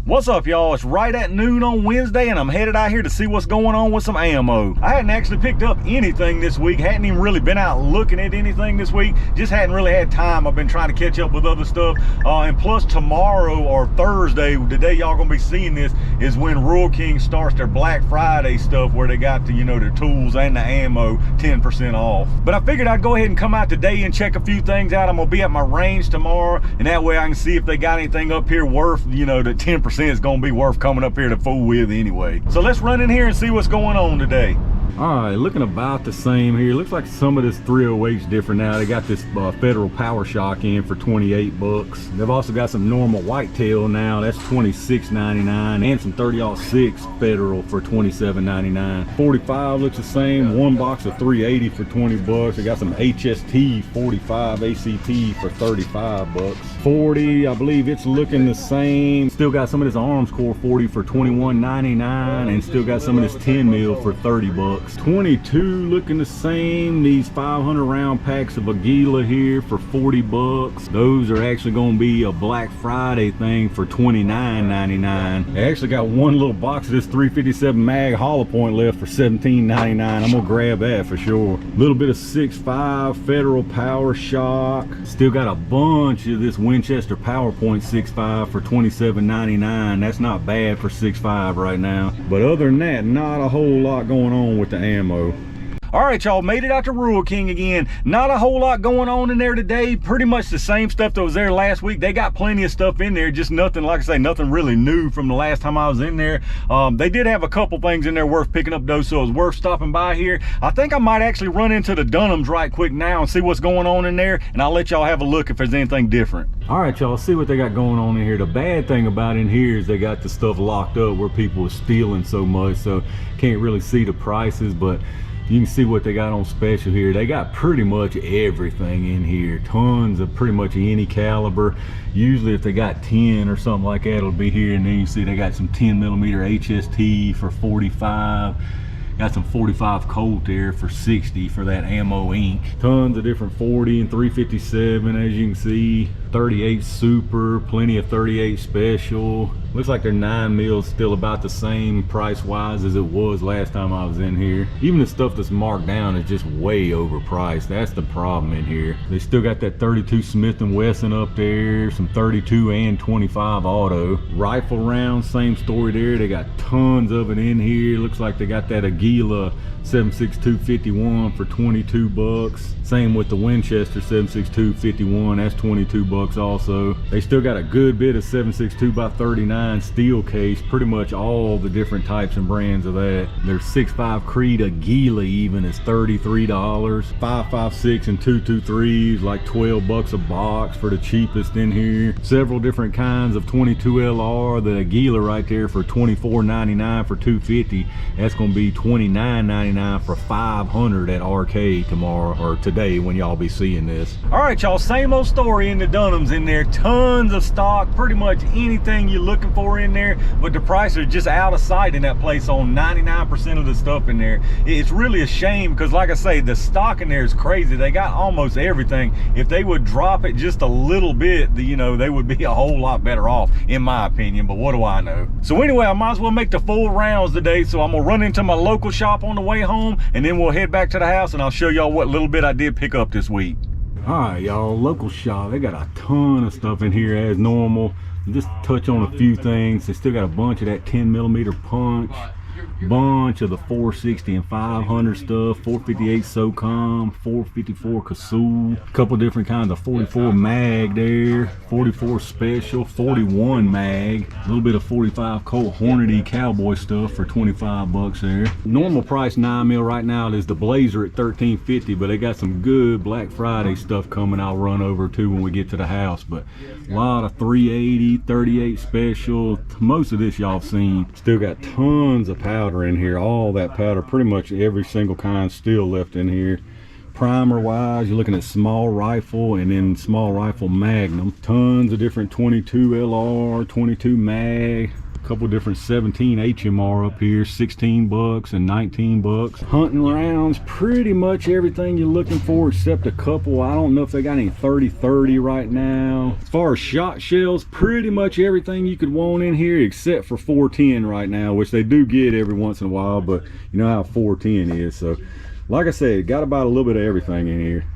What's up, y'all? It's right at noon on Wednesday and I'm headed out here to see what's going on with some ammo. I hadn't actually picked up anything this week, hadn't even really been out looking at anything this week, just hadn't really had time. I've been trying to catch up with other stuff, and plus tomorrow or Thursday, the day y'all gonna be seeing this, is when Rural King starts their Black Friday stuff where they got the, their tools and the ammo 10% off. But I figured I'd go ahead and come out today and check a few things out. I'm gonna be at my range tomorrow, and that way I can see if they got anything up here worth, the 10% is gonna be worth coming up here to fool with anyway. So let's run in here and see what's going on today. All right, looking about the same here. Looks like some of this 308's different now. They got this Federal Power Shock in for 28 bucks. They've also got some normal whitetail now. That's $26.99, and some 30-06 Federal for $27.99. 45 looks the same. One box of 380 for 20 bucks. They got some HST 45 ACP for 35 bucks. 40, I believe it's looking the same. Still got some of this Arms Core 40 for $21.99, and still got some of this 10 mil for 30 bucks. 22 looking the same. These 500 round packs of Aguila here for 40 bucks. Those are actually going to be a Black Friday thing for $29.99. They actually got one little box of this 357 mag hollow point left for $17.99. I'm gonna grab that for sure. A little bit of 6.5 Federal Power Shock. Still got a bunch of this Winchester PowerPoint 6.5 for $27.99. That's not bad for 6.5 right now. But other than that, not a whole lot going on with the ammo. All right, y'all, made it out to Rural King again. Not a whole lot going on in there today. Pretty much the same stuff that was there last week. They got plenty of stuff in there, just nothing, like I say, nothing really new from the last time I was in there. They did have a couple things in there worth picking up though, so it was worth stopping by here. I think I might actually run into the Dunhams right quick now and see what's going on in there, and I'll let y'all have a look if there's anything different. All right, y'all, see what they got going on in here. The bad thing about in here is they got the stuff locked up where people are stealing so much, so can't really see the prices, but you can see what they got on special here. They got pretty much everything in here. Tons of pretty much any caliber. Usually if they got 10 or something like that, it'll be here. And then you see they got some 10mm HST for 45. Got some 45 Colt there for 60 for that ammo ink. Tons of different 40 and 357, as you can see. 38 Super, plenty of 38 Special. Looks like their 9mm still about the same price-wise as it was last time I was in here. Even the stuff that's marked down is just way overpriced. That's the problem in here. They still got that 32 Smith & Wesson up there, some 32 and 25 auto. Rifle rounds, same story there. They got tons of it in here. Looks like they got that Aguila 7.62 for 22 bucks. Same with the Winchester 7.62 that's 22 bucks also. They still got a good bit of 7.62 by 39 steel case, pretty much all the different types and brands of that. Their 6.5 Creed Aguila even is $33. 5.56 and 223s like 12 bucks a box for the cheapest in here. Several different kinds of 22 LR. The Aguila right there for $24.99 for 250. That's gonna be $29.99 for 500 at Arcade tomorrow, or today when y'all be seeing this. All right, y'all, same old story in the Dunhams in there. Tons of stock, pretty much anything you're looking for in there, but the prices are just out of sight in that place on 99% of the stuff in there. It's really a shame because, like I say, the stock in there is crazy. They got almost everything. If they would drop it just a little bit, they would be a whole lot better off, in my opinion, but what do I know? So anyway, I might as well make the full rounds today, so I'm gonna run into my local shop on the way home, and then we'll head back to the house and I'll show y'all what little bit I did pick up this week. All right, y'all, local shop, they got a ton of stuff in here as normal. Just touch on a few things. They still got a bunch of that 10mm punch, bunch of the 460 and 500 stuff, 458 SOCOM, 454 Casull, a couple different kinds of 44 mag there, 44 Special, 41 mag, a little bit of 45 Colt Hornady cowboy stuff for 25 bucks there. Normal price 9mm right now is the Blazer at $13.50, but they got some good Black Friday stuff coming I'll run over to when we get to the house. But a lot of 380, 38 Special, most of this y'all seen. Still got tons of powder in here, all that powder, pretty much every single kind still left in here. Primer wise, you're looking at small rifle and then small rifle Magnum. Tons of different 22 LR, 22 mag, Couple different 17 HMR up here, 16 bucks and 19 bucks. Hunting rounds, pretty much everything you're looking for except a couple. I don't know if they got any 30-30 right now. As far as shot shells, pretty much everything you could want in here except for 410 right now, which they do get every once in a while, but you know how 410 is. So like I said, got about a little bit of everything in here.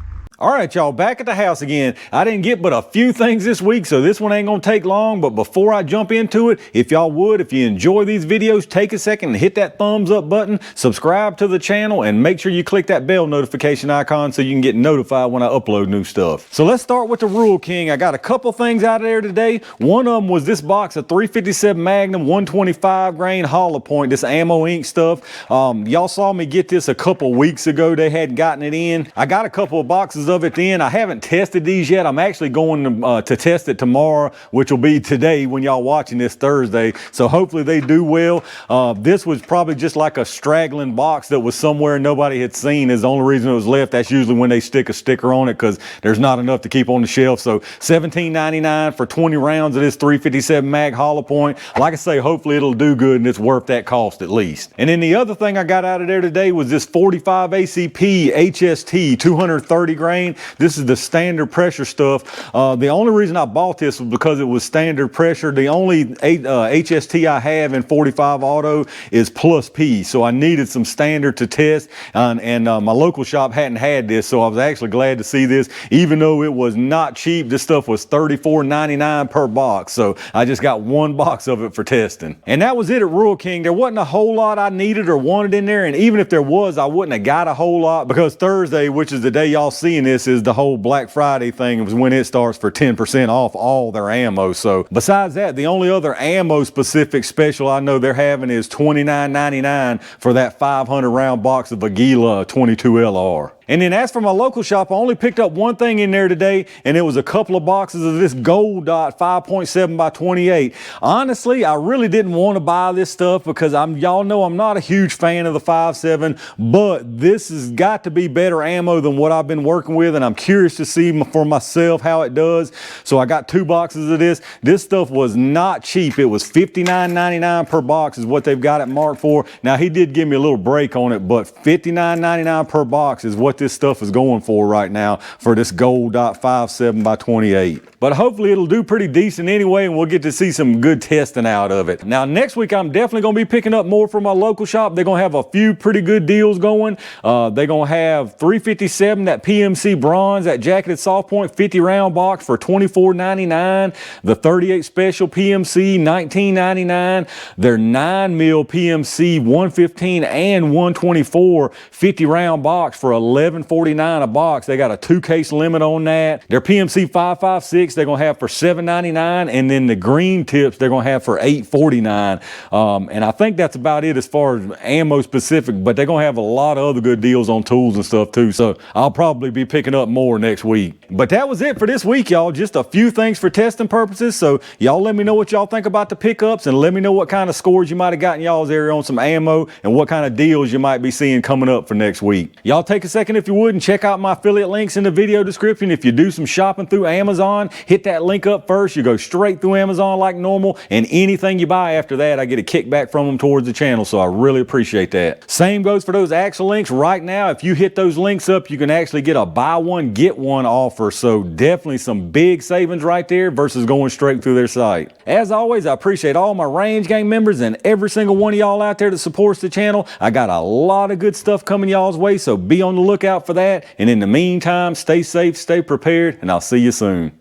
All right, y'all, back at the house again. I didn't get but a few things this week, so this one ain't gonna take long. But before I jump into it, if y'all would, if you enjoy these videos, take a second and hit that thumbs up button, subscribe to the channel, and make sure you click that bell notification icon so you can get notified when I upload new stuff. So let's start with the Rural King. I got a couple things out of there today. One of them was this box of 357 Magnum 125 grain hollow point, this Ammo Inc. stuff. Y'all saw me get this a couple weeks ago. They hadn't gotten it in. I got a couple of boxes of it then. I haven't tested these yet. I'm actually going to test it tomorrow, which will be today when y'all watching this Thursday. So hopefully they do well. This was probably just like a straggling box that was somewhere nobody had seen is the only reason it was left. That's usually when they stick a sticker on it because there's not enough to keep on the shelf. So $17.99 for 20 rounds of this 357 mag hollow point. Like I say, hopefully it'll do good and it's worth that cost at least. And then the other thing I got out of there today was this 45 ACP HST 230 grain. This is the standard pressure stuff. The only reason I bought this was because it was standard pressure. The only HST I have in 45 auto is plus P, so I needed some standard to test, and my local shop hadn't had this, so I was actually glad to see this. Even though it was not cheap, this stuff was $34.99 per box, so I just got one box of it for testing. And that was it at Rural King. There wasn't a whole lot I needed or wanted in there, and even if there was, I wouldn't have got a whole lot because Thursday, which is the day y'all seeing this, is the whole Black Friday thing. It was when it starts for 10% off all their ammo. So besides that, the only other ammo specific special I know they're having is $29.99 for that 500 round box of Aguila 22 LR. And then as for my local shop, I only picked up one thing in there today, and it was a couple of boxes of this Gold Dot 5.7 by 28. Honestly, I really didn't want to buy this stuff because y'all know I'm not a huge fan of the 5.7, but this has got to be better ammo than what I've been working with, and I'm curious to see for myself how it does. So I got two boxes of this. This stuff was not cheap. It was $59.99 per box is what they've got it marked for. Now, he did give me a little break on it, but $59.99 per box is what this stuff is going for right now for this Gold Dot 5.7 by 28. But hopefully it'll do pretty decent anyway, and we'll get to see some good testing out of it. Now, next week, I'm definitely going to be picking up more from my local shop. They're going to have a few pretty good deals going. They're going to have 357, that PMC bronze, that jacketed soft point 50 round box for $24.99. The 38 special PMC, $19.99. Their 9mm PMC 115 and 124 50 round box for $11.49 a box. They got a 2-case limit on that. Their PMC 5.56 they're gonna have for $7.99, and then the green tips they're gonna have for $8.49. And I think that's about it as far as ammo specific, but they're gonna have a lot of other good deals on tools and stuff too. So I'll probably be picking up more next week. But that was it for this week, y'all. Just a few things for testing purposes. So y'all let me know what y'all think about the pickups, and let me know what kind of scores you might have gotten y'all's area on some ammo and what kind of deals you might be seeing coming up for next week. Y'all take a second if you would and check out my affiliate links in the video description. If you do some shopping through Amazon, hit that link up first. You go straight through Amazon like normal, and anything you buy after that, I get a kickback from them towards the channel, so I really appreciate that. Same goes for those Axle links. Right now, if you hit those links up, you can actually get a buy one, get one offer, so definitely some big savings right there versus going straight through their site. As always, I appreciate all my Range Gang members and every single one of y'all out there that supports the channel. I got a lot of good stuff coming y'all's way, so be on the lookout for that. And in the meantime, stay safe, stay prepared, and I'll see you soon.